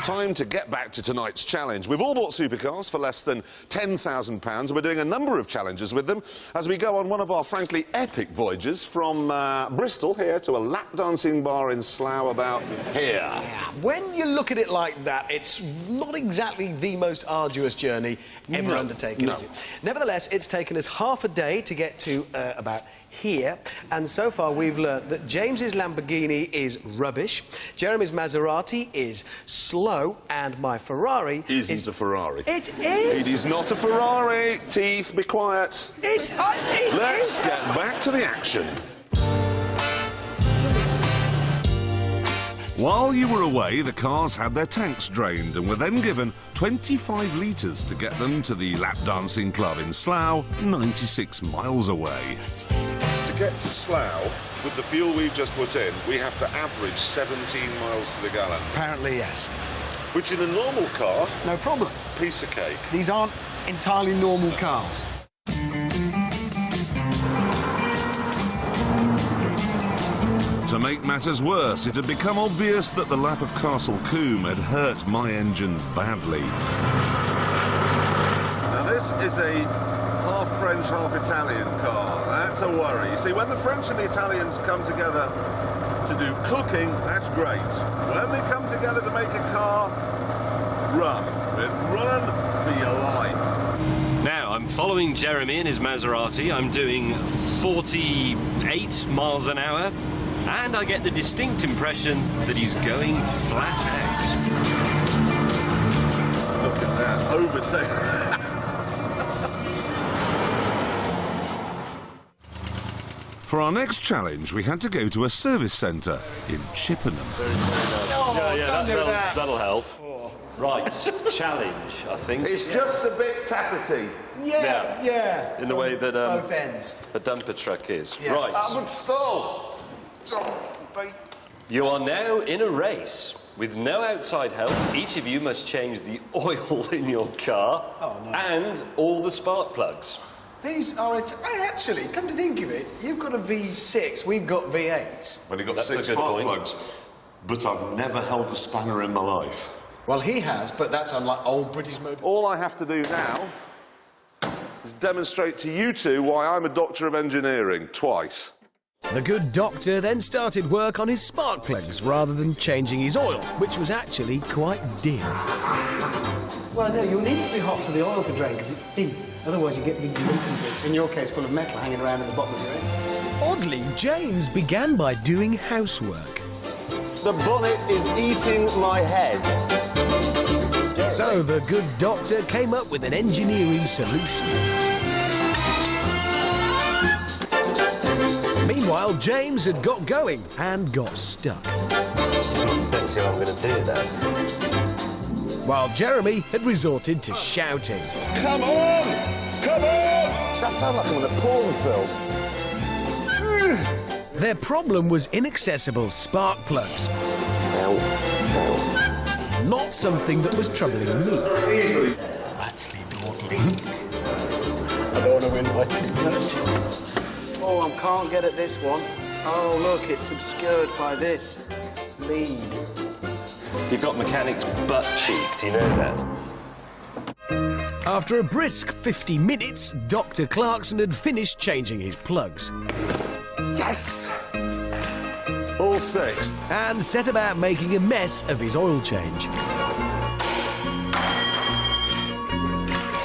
Time to get back to tonight's challenge. We've all bought supercars for less than £10,000 and we're doing a number of challenges with them as we go on one of our frankly epic voyages from Bristol here to a lap dancing bar in Slough about here. Yeah. When you look at it like that, it's not exactly the most arduous journey ever undertaken, is it? Nevertheless, it's taken us half a day to get to about here, and so far we've learnt that James's Lamborghini is rubbish, Jeremy's Maserati is slow, and my Ferrari isn't a Ferrari. It is! It is not a Ferrari. Teeth, be quiet. Let's get back to the action. While you were away, the cars had their tanks drained and were then given 25 litres to get them to the lap dancing club in Slough, 96 miles away. To get to Slough, with the fuel we've just put in, we have to average 17 miles to the gallon. Apparently, yes. Which in a normal car... No problem. Piece of cake. These aren't entirely normal cars. To make matters worse, it had become obvious that the lap of Castle Combe had hurt my engine badly. Now this is a half French, half Italian car. That's a worry. You see, when the French and the Italians come together to do cooking, that's great. When they come together to make a car, run. Run for your life. Now, I'm following Jeremy in his Maserati. I'm doing 48 miles an hour. And I get the distinct impression that he's going flat out. Look at that, overtake. For our next challenge, we had to go to a service centre in Chippenham. That'll help. Oh. Right, challenge, I think. It's just a bit tappety. Yeah. In the way that both ends. a dumper truck is. Yeah. Right. I would stall. You are now in a race with no outside help. Each of you must change the oil in your car and all the spark plugs. These are actually, come to think of it, you've got a V6, we've got V8s. Well, you've got That's 6 a good spark point. plugs, but I've never held a spanner in my life. Well, he has, but that's unlike old British motors. All I have to do now is demonstrate to you two why I'm a doctor of engineering, twice. The good doctor then started work on his spark plugs rather than changing his oil, which was actually quite dim. Well, no, you'll need it to be hot for the oil to drain because it's thin. Otherwise, you get big leaking bits, in your case, full of metal hanging around in the bottom of your engine. Oddly, James began by doing housework. The bonnet is eating my head. So the good doctor came up with an engineering solution. Meanwhile, James had got going and got stuck. Don't see how I'm going to do that. While Jeremy had resorted to shouting. Come on! Come on! That sounds like I'm in a porn film. Their problem was inaccessible spark plugs. Not something that was troubling me. I'm actually dawdling. I don't want to win by too much. Oh, I can't get at this one. Oh, look, it's obscured by this lead. You've got mechanics butt cheek, do you know that? After a brisk 50 minutes, Dr. Clarkson had finished changing his plugs. Yes! All 6. And set about making a mess of his oil change.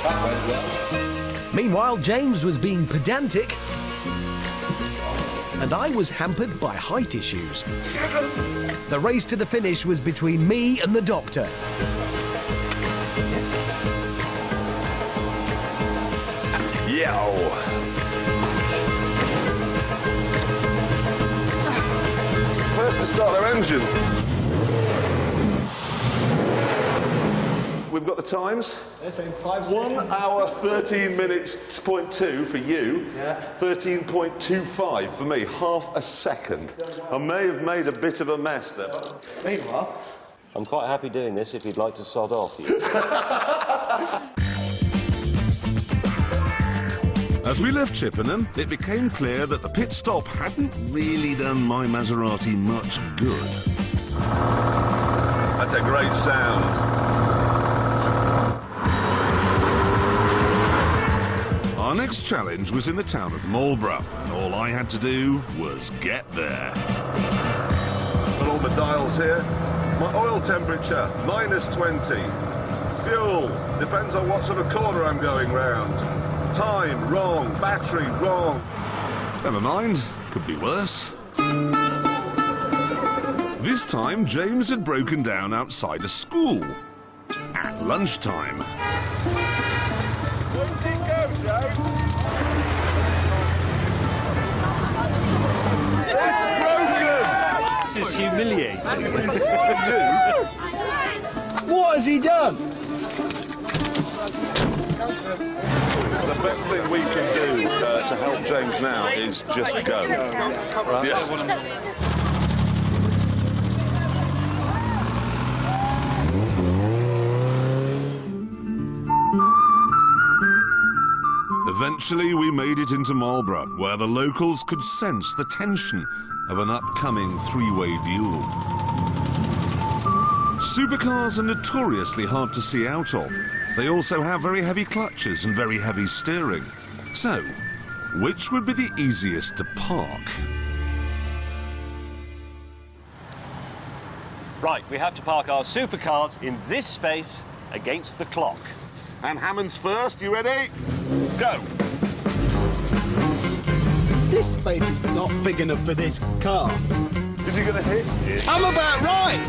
That went well. Meanwhile, James was being pedantic, and I was hampered by height issues. The race to the finish was between me and the doctor. Yo! First to start their engine. We've got the times. Yes, in 5 seconds. 1 hour, 13 minutes, .2 for you. Yeah. 13.25 for me, half a second. I may have made a bit of a mess there. Meanwhile, I'm quite happy doing this if you'd like to sod off. As we left Chippenham, it became clear that the pit stop hadn't really done my Maserati much good. That's a great sound. Our next challenge was in the town of Marlborough, and all I had to do was get there. Got all the dials here. My oil temperature, -20. Fuel, depends on what sort of corner I'm going round. Time, wrong. Battery, wrong. Never mind, could be worse. This time, James had broken down outside a school. At lunchtime. Where did it go, James? It's broken! This is humiliating. What has he done? The best thing we can do to help James now is just go. Yes. Eventually, we made it into Marlborough, where the locals could sense the tension of an upcoming three-way duel. Supercars are notoriously hard to see out of. They also have very heavy clutches and very heavy steering. So, which would be the easiest to park? Right, we have to park our supercars in this space against the clock. And Hammond's first, you ready? Go! This space is not big enough for this car. Is he going to hit? I'm about right!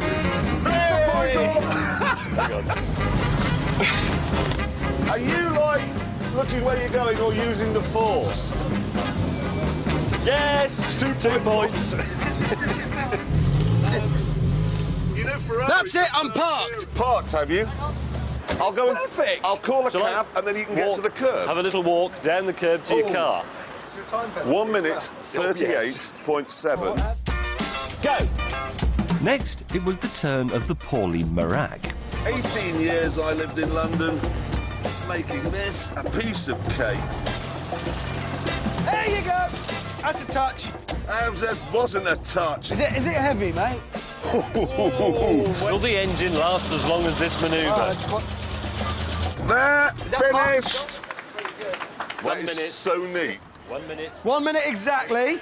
Are you, like, looking where you're going or using the force? Yes! Two points. You know, Ferrari... That's it, I'm parked! Parked, have you? I'll go and... Perfect. I'll call a Shall I cab and then you can get to the curb. Have a little walk down the curb to your car. 1 minute, 38.7. Go! Next, it was the turn of the poorly Marag. 18 years I lived in London, making this a piece of cake. There you go. That's a touch. That wasn't a touch. Is it heavy, mate? Will the engine last as long as this manoeuvre? There, that finished. One That is minute. so neat. 1 minute. 1 minute exactly.